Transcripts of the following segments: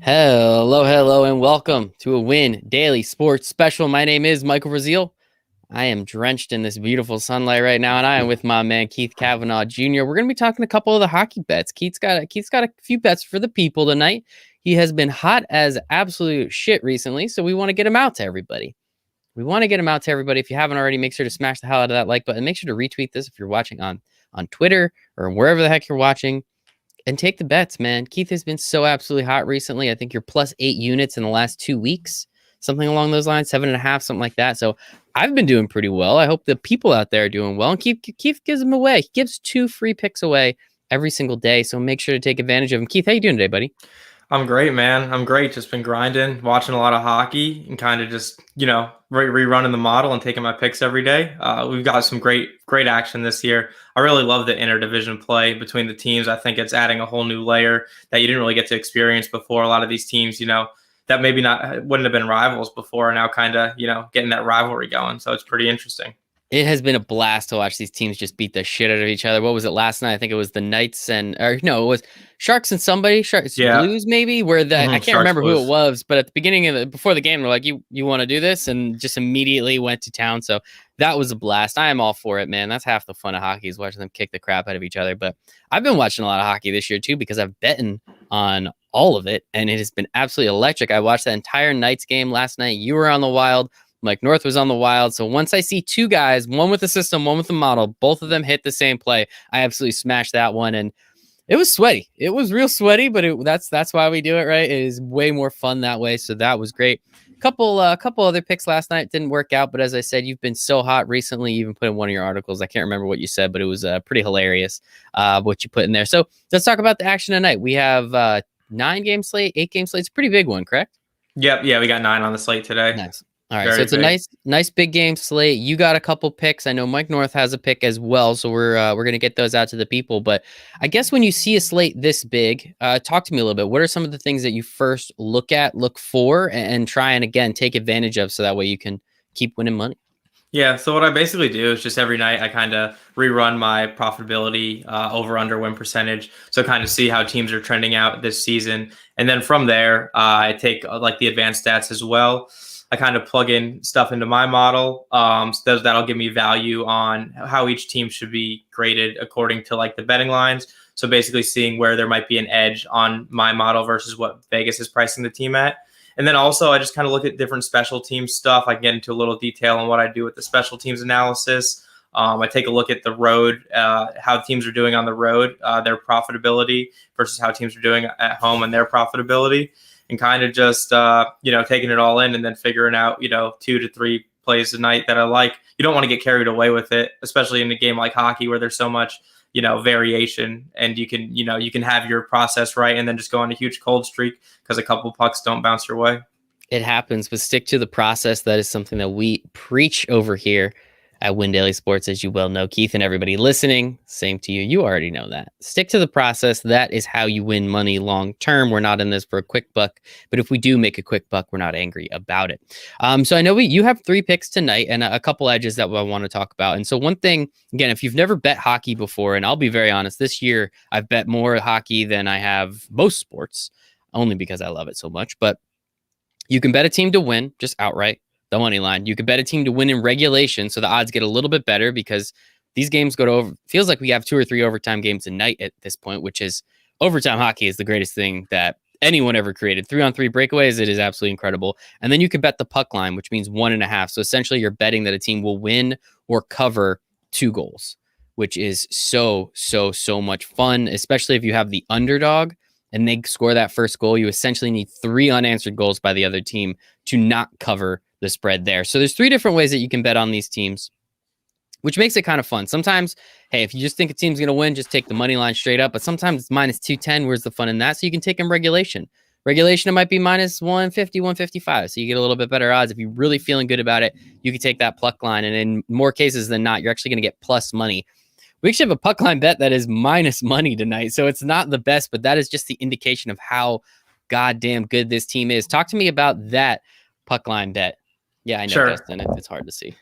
Hello, and welcome to a Win Daily Sports Special. My name is Michael Brazil. I am drenched in this beautiful sunlight right now, and I am with my man Keith Kavanaugh Jr. We're going to be talking a couple of the hockey bets. Keith's got a few bets for the people tonight. He has been hot as absolute shit recently, so we want to get him out to everybody. If you haven't already, make sure to smash the hell out of that like button. Make sure to retweet this if you're watching on Twitter or wherever the heck you're watching. And take the bets, man. Keith has been so absolutely hot recently. I think you're plus 8 units in the last 2 weeks, something along those lines, 7.5, something like that. So I've been doing pretty well. I hope the people out there are doing well. And Keith gives them away. He gives 2 free picks away every single day. So make sure to take advantage of them. Keith, how you doing today, buddy? I'm great, man. I'm great. Just been grinding, watching a lot of hockey, and kind of just rerunning the model and taking my picks every day. We've got some great action this year. I really love the interdivision play between the teams. I think it's adding a whole new layer that you didn't really get to experience before. A lot of these teams, that maybe not wouldn't have been rivals before, are now kind of getting that rivalry going. So it's pretty interesting. It has been a blast to watch these teams just beat the shit out of each other. What was it last night? I think it was the Knights it was Sharks and somebody, Sharks Yeah. Blues maybe, where I can't Sharks remember Blues. who it was, but at the beginning before the game, they're like, you want to do this? And just immediately went to town. So that was a blast. I am all for it, man. That's half the fun of hockey is watching them kick the crap out of each other. But I've been watching a lot of hockey this year too, because I've betting on all of it, and it has been absolutely electric. I watched that entire Knights game last night. You were on the Wild. Mike North was on the Wild. So once I see 2 guys, one with the system, one with the model, both of them hit the same play, I absolutely smashed that one. And it was sweaty. It was real sweaty, but that's why we do it, right? It is way more fun that way. So that was great. Couple other picks last night didn't work out, but as I said, you've been so hot recently. You even put in one of your articles. I can't remember what you said, but it was pretty hilarious what you put in there. So let's talk about the action tonight. We have 9-game slate, 8-game slate. It's a pretty big one, correct? Yep. Yeah, we got 9 on the slate today. Nice. All right, Very so it's big. a nice big game slate. You got a couple picks. I know Mike North has a pick as well, so we're gonna get those out to the people. But I guess when you see a slate this big, talk to me a little bit. What are some of the things that you first look for, and try and again take advantage of, so that way you can keep winning money? Yeah, so what I basically do is just every night I kind of rerun my profitability over under win percentage. So kind of see how teams are trending out this season. And then from there, I take like the advanced stats as well. I kind of plug in stuff into my model. So that'll give me value on how each team should be graded according to like the betting lines. So basically seeing where there might be an edge on my model versus what Vegas is pricing the team at. And then also, I just kind of look at different special team stuff. I get into a little detail on what I do with the special teams analysis. I take a look at the road, how teams are doing on the road, their profitability versus how teams are doing at home and their profitability, and kind of just, taking it all in and then figuring out, 2 to 3 plays a night that I like. You don't want to get carried away with it, especially in a game like hockey where there's so much variation, and you can have your process right and then just go on a huge cold streak because a couple pucks don't bounce your way. It happens, but stick to the process. That is something that we preach over here at Win Daily Sports, as you well know. Keith and everybody listening, same to you. You already know that. Stick to the process. That is how you win money long term. We're not in this for a quick buck, but if we do make a quick buck, we're not angry about it. So I know you have 3 picks tonight and a couple edges that I want to talk about. And so one thing, again, if you've never bet hockey before, and I'll be very honest, this year I've bet more hockey than I have most sports, only because I love it so much. But you can bet a team to win just outright, the money line. You could bet a team to win in regulation, so the odds get a little bit better because these games go to over. Feels like we have 2 or 3 overtime games a night at this point, which is overtime hockey is the greatest thing that anyone ever created. 3-on-3 breakaways, it is absolutely incredible. And then you can bet the puck line, which means 1.5. So essentially, you're betting that a team will win or cover 2 goals, which is so much fun, especially if you have the underdog and they score that first goal. You essentially need 3 unanswered goals by the other team to not cover the spread there. So there's 3 different ways that you can bet on these teams, which makes it kind of fun. Sometimes, hey, if you just think a team's going to win, just take the money line straight up. But sometimes it's minus 210. Where's the fun in that? So you can take them regulation. Regulation, it might be minus 150, 155. So you get a little bit better odds. If you're really feeling good about it, you can take that puck line. And in more cases than not, you're actually going to get plus money. We actually have a puck line bet that is minus money tonight. So it's not the best, but that is just the indication of how goddamn good this team is. Talk to me about that puck line bet. Yeah, I know, Sure. Justin. It's hard to see.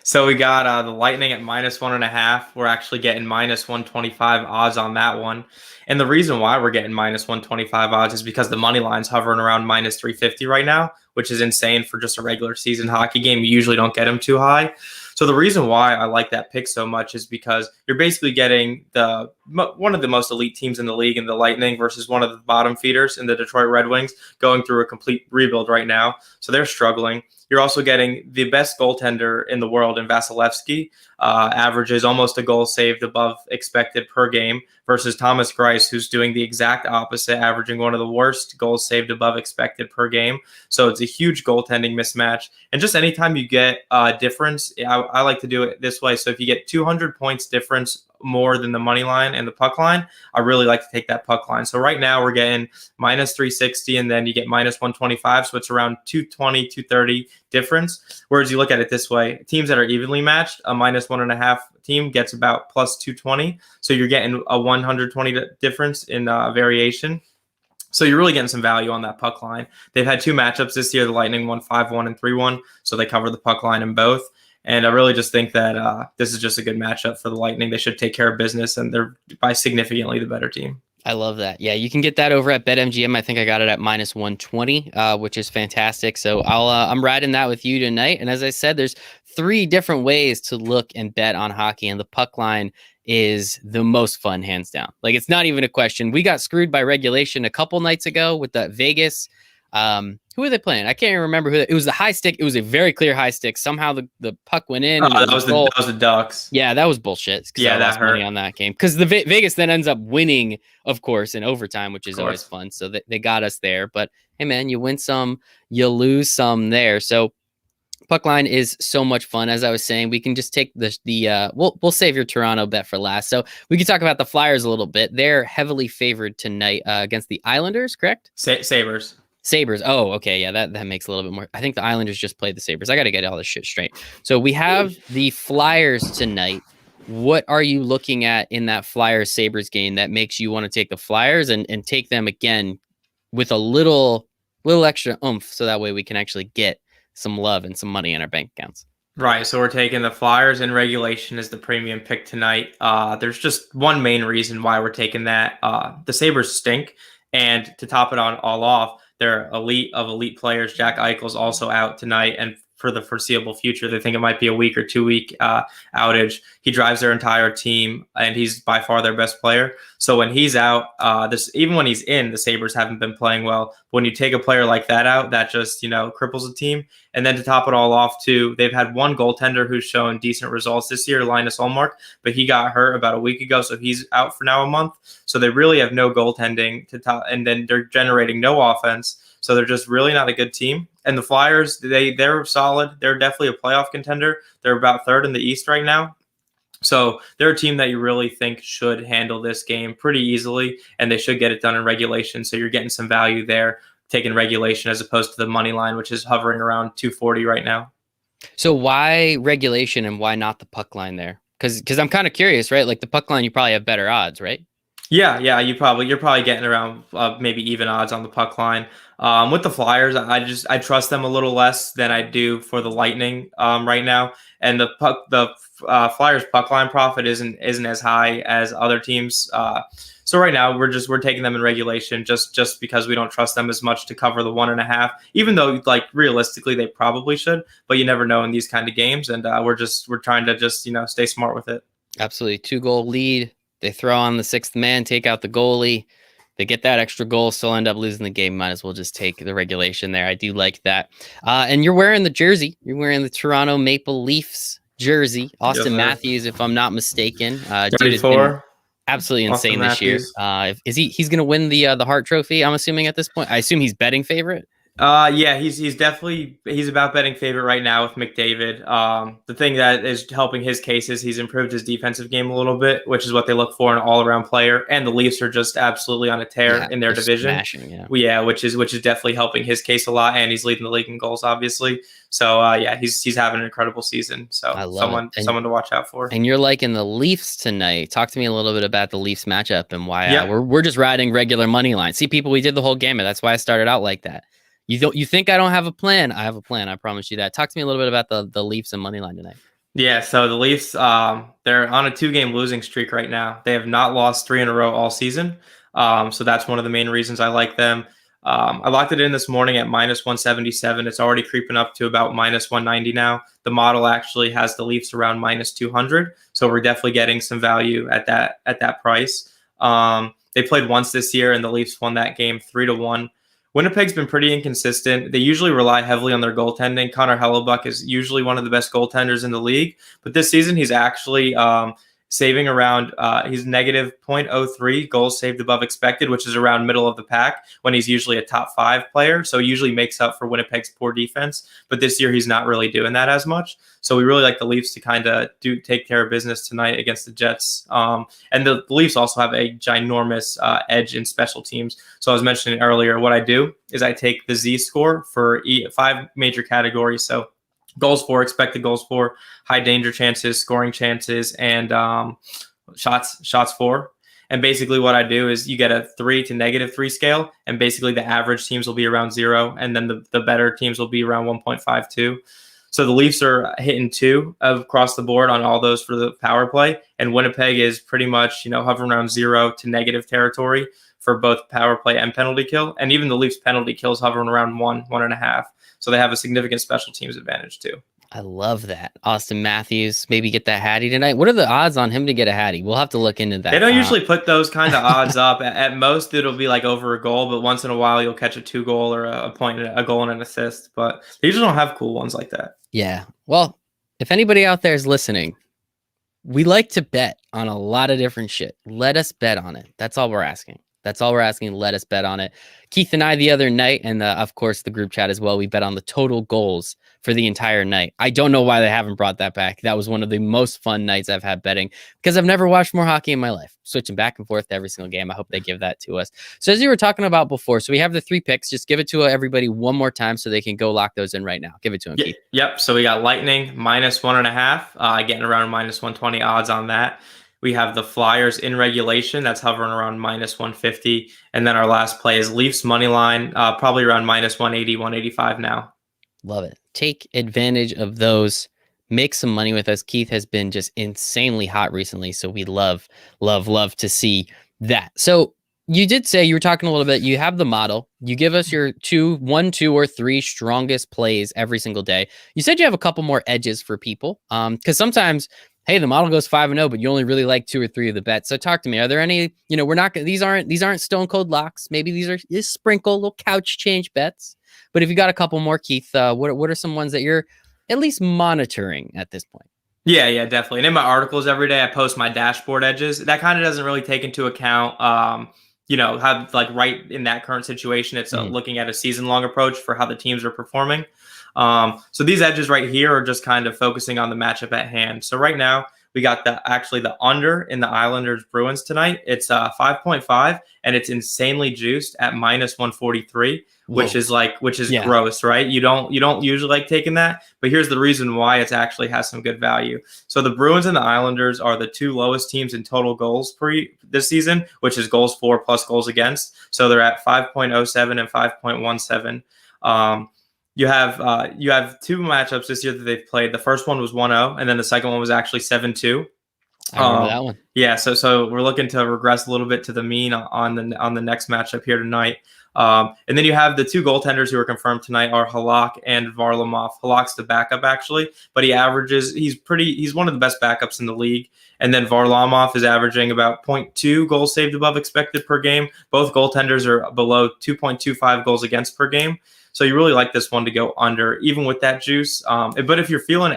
So we got the Lightning at -1.5. We're actually getting -125 odds on that one. And the reason why we're getting -125 odds is because the money line's hovering around -350 right now, which is insane for just a regular season hockey game. You usually don't get them too high. So the reason why I like that pick so much is because you're basically getting one of the most elite teams in the league in the Lightning versus one of the bottom feeders in the Detroit Red Wings, going through a complete rebuild right now. So they're struggling. You're also getting the best goaltender in the world in Vasilevsky, averages almost a goal saved above expected per game, versus Thomas Greiss, who's doing the exact opposite, averaging one of the worst goals saved above expected per game. So it's a huge goaltending mismatch. And just anytime you get a difference, I like to do it this way. So if you get 200 points difference more than the money line and the puck line, I really like to take that puck line. So right now we're getting -360 and then you get -125. So it's around 220, 230 difference. Whereas you look at it this way, teams that are evenly matched, a -1.5 team gets about +220. So you're getting a 120 difference in variation. So you're really getting some value on that puck line. They've had two matchups this year. The Lightning won 5-1 and 3-1. So they cover the puck line in both. And I really just think that this is just a good matchup for the Lightning. They should take care of business, and they're by significantly the better team. I love that. Yeah, you can get that over at BetMGM. I think I got it at -120, which is fantastic. So I'm riding that with you tonight. And as I said, there's 3 different ways to look and bet on hockey, and the puck line is the most fun, hands down. Like, it's not even a question. We got screwed by regulation a couple nights ago with the Vegas. Who were they playing? I can't even remember who. It was the high stick. It was a very clear high stick. Somehow the puck went in. And that was the Ducks. Yeah, that was bullshit. Yeah, I lost money on that game because the Vegas then ends up winning, of course, in overtime, which is always fun. So they got us there. But hey, man, you win some, you lose some there. So puck line is so much fun. As I was saying, we can just take we'll save your Toronto bet for last. So we can talk about the Flyers a little bit. They're heavily favored tonight against the Islanders, correct? Sabres. Oh, okay. Yeah, that makes a little bit more. I think the Islanders just played the Sabres. I got to get all this shit straight. So we have the Flyers tonight. What are you looking at in that Flyers-Sabres game that makes you want to take the Flyers and take them again with a little extra oomph so that way we can actually get some love and some money in our bank accounts? Right, so we're taking the Flyers in regulation as the premium pick tonight. There's just one main reason why we're taking that. The Sabres stink, and to top it all off, they're elite players. Jack Eichel's also out tonight, and for the foreseeable future, they think it might be a week or 2 week outage. He drives their entire team, and he's by far their best player. So when he's out, even when he's in, the Sabres haven't been playing well. When you take a player like that out, that just cripples the team. And then to top it all off, too, they've had one goaltender who's shown decent results this year, Linus Ullmark, but he got hurt about a week ago, so he's out for now a month. So they really have no goaltending to top, and then they're generating no offense. So they're just really not a good team. And the Flyers, they're solid. They're definitely a playoff contender. They're about third in the East right now. So they're a team that you really think should handle this game pretty easily, and they should get it done in regulation. So you're getting some value there, taking regulation as opposed to the money line, which is hovering around 240 right now. So why regulation and why not the puck line there? Because I'm kind of curious, right? Like the puck line, you probably have better odds, right? Yeah, you're probably getting around maybe even odds on the puck line. With the Flyers, I trust them a little less than I do for the Lightning right now, and the Flyers puck line profit isn't as high as other teams. So right now we're taking them in regulation just because we don't trust them as much to cover the 1.5, even though like realistically they probably should, but you never know in these kind of games, and we're trying to just stay smart with it. Absolutely, 2-goal lead. They throw on the 6th man, take out the goalie. They get that extra goal, still end up losing the game. Might as well just take the regulation there. I do like that. And you're wearing the jersey. You're wearing the Toronto Maple Leafs jersey. Austin Matthews, if I'm not mistaken. 34. Absolutely insane this year. He's going to win the Hart Trophy, I'm assuming at this point? I assume he's betting favorite? Yeah, he's definitely about betting favorite right now with McDavid. The thing that is helping his case is he's improved his defensive game a little bit, which is what they look for in an all-around player. And the Leafs are just absolutely on a tear in their division. Smashing, which is definitely helping his case a lot. And he's leading the league in goals, obviously. So he's having an incredible season. So someone to watch out for. And you're liking the Leafs tonight. Talk to me a little bit about the Leafs matchup and why we're just riding regular money line. See, people, we did the whole gamut. That's why I started out like that. You think I don't have a plan? I have a plan. I promise you that. Talk to me a little bit about the Leafs and money line tonight. Yeah, so the Leafs, they're on a 2-game losing streak right now. They have not lost 3 in a row all season. So that's one of the main reasons I like them. I locked it in this morning at minus 177. It's already creeping up to about minus 190 now. The model actually has the Leafs around minus 200. So we're definitely getting some value at that price. They played once this year and the Leafs won that game 3-1. Winnipeg's been pretty inconsistent. They usually rely heavily on their goaltending. Connor Hellebuck is usually one of the best goaltenders in the league, but this season he's actually saving around he's negative 0.03 goals saved above expected, which is around middle of the pack when he's usually a top 5 player. So he usually makes up for Winnipeg's poor defense. But this year he's not really doing that as much. So we really like the Leafs to kind of take care of business tonight against the Jets. And the Leafs also have a ginormous edge in special teams. So I was mentioning earlier, what I do is I take the Z score for 5 major categories. So goals for, expected goals for, high danger chances, scoring chances, and shots for. And basically what I do is you get a 3 to -3 scale, and basically the average teams will be around 0, and then the better teams will be around 1.52. So the Leafs are hitting 2 across the board on all those for the power play, and Winnipeg is pretty much, hovering around 0 to negative territory for both power play and penalty kill. And even the Leafs penalty kills hovering around 1.5. So they have a significant special teams advantage too. I love that. Austin Matthews, maybe get that Hattie tonight. What are the odds on him to get a Hattie? We'll have to look into that. They don't usually put those kind of odds up. At most, it'll be like over a goal, but once in a while, you'll catch a 2-goal or a point, a goal and an assist. But they usually don't have cool ones like that. Yeah. Well, if anybody out there is listening, we like to bet on a lot of different shit. Let us bet on it. That's all we're asking. That's all we're asking. Let us bet on it. Keith and I the other night, and of course the group chat as well, we bet on the total goals for the entire night. I don't know why they haven't brought that back. That was one of the most fun nights I've had betting because I've never watched more hockey in my life. Switching back and forth to every single game. I hope they give that to us. So as you were talking about before, so we have the 3 picks. Just give it to everybody one more time so they can go lock those in right now. Give it to them, Keith. Yep. So we got Lightning minus 1.5, getting around minus 120 odds on that. We have the Flyers in regulation. That's hovering around minus 150. And then our last play is Leafs money line, probably around minus 180, 185 now. Love it. Take advantage of those. Make some money with us. Keith has been just insanely hot recently. So we love to see that. So you did say, you were talking a little bit, you have the model. You give us your 1, 2, or 3 strongest plays every single day. You said you have a couple more edges for people. Because sometimes, hey, the model goes 5-0, but you only really like 2 or 3 of the bets. So talk to me. Are there any, we're not going to, these aren't stone cold locks. Maybe these are just sprinkle little couch change bets. But if you got a couple more, Keith, what are some ones that you're at least monitoring at this point? Yeah, definitely. And in my articles every day, I post my dashboard edges. That kind of doesn't really take into account, have like right in that current situation, it's looking at a season-long approach for how the teams are performing. So these edges right here are just kind of focusing on the matchup at hand. So right now we got the under in the Islanders Bruins tonight. It's 5.5 and it's insanely juiced at minus 143, which is gross, right? You don't usually like taking that, but here's the reason why it actually has some good value. So the Bruins and the Islanders are the 2 lowest teams in total goals this season, which is goals for plus goals against. So they're at 5.07 and 5.17. You have 2 matchups this year that they've played. The first one was 1-0, and then the second one was actually 7-2. I remember that one. Yeah, so we're looking to regress a little bit to the mean on the next matchup here tonight. And then you have the 2 goaltenders who are confirmed tonight are Halak and Varlamov. Halak's the backup actually, but he's one of the best backups in the league. And then Varlamov is averaging about 0.2 goals saved above expected per game. Both goaltenders are below 2.25 goals against per game. So you really like this one to go under, even with that juice. But if you're feeling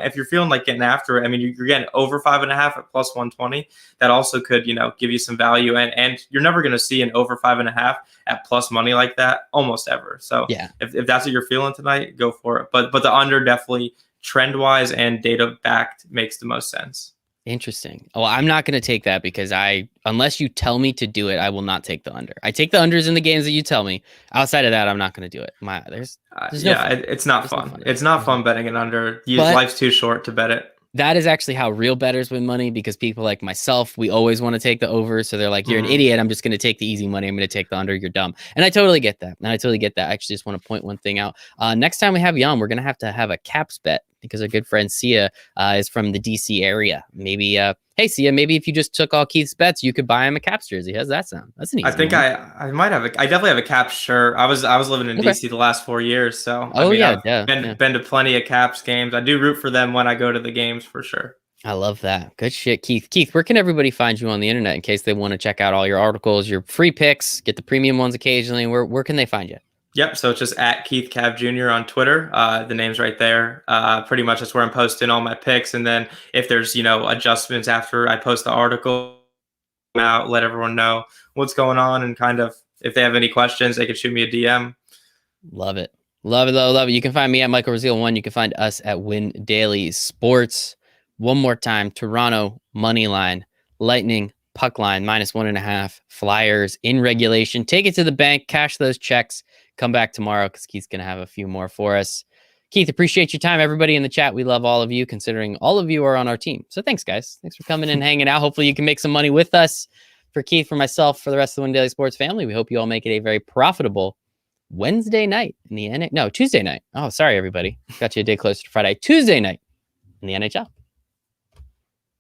like getting after it, I mean, you're getting over 5.5 at plus 120. That also could, give you some value. And you're never going to see an over 5.5 at plus money like that almost ever. So yeah, if that's what you're feeling tonight, go for it. But the under definitely trend wise and data backed makes the most sense. Interesting. Well, I'm not going to take that because unless you tell me to do it, I will not take the under. I take the unders in the games that you tell me. Outside of that, I'm not going to do it. There's no fun. It's not fun. It's not fun betting an under. Life's too short to bet it. that is actually how real bettors win money, because people like myself, we always want to take the over. So they're like, you're an idiot. I'm just going to take the easy money. I'm going to take the under. You're dumb. And I totally get that. I actually just want to point one thing out. Next time we have you on, we're going to have a caps bet, because our good friend Sia is from the DC area. Maybe, hey Sia, maybe if you just took all Keith's bets, you could buy him a Caps jersey. How's that sound? That's an easy I think one. I might have I definitely have a Caps shirt. I was living in DC the last 4 years, so I've been to plenty of Caps games. I do root for them when I go to the games for sure. I love that. Good shit, Keith. Keith, where can everybody find you on the internet in case they want to check out all your articles, your free picks, get the premium ones occasionally? Where can they find you? Yep. So it's just at Keith Cav Jr. on Twitter. The name's right there. Pretty much that's where I'm posting all my picks. And then if there's, adjustments after I post the article out, let everyone know what's going on, and kind of if they have any questions, they can shoot me a DM. Love it. Love it. Love it. You can find me at Michael Raziel 1. You can find us at Win Daily Sports. One more time, Toronto money line, Lightning puck line -1.5, Flyers in regulation. Take it to the bank, cash those checks, come back tomorrow because Keith's going to have a few more for us. Keith, appreciate your time. Everybody in the chat, we love all of you, considering all of you are on our team. So thanks, guys. Thanks for coming and hanging out. Hopefully you can make some money with us. For Keith, for myself, for the rest of the Win Daily Sports family, we hope you all make it a very profitable Wednesday night in the Tuesday night. Oh, sorry, everybody. Got you a day closer to Friday. Tuesday night in the NHL.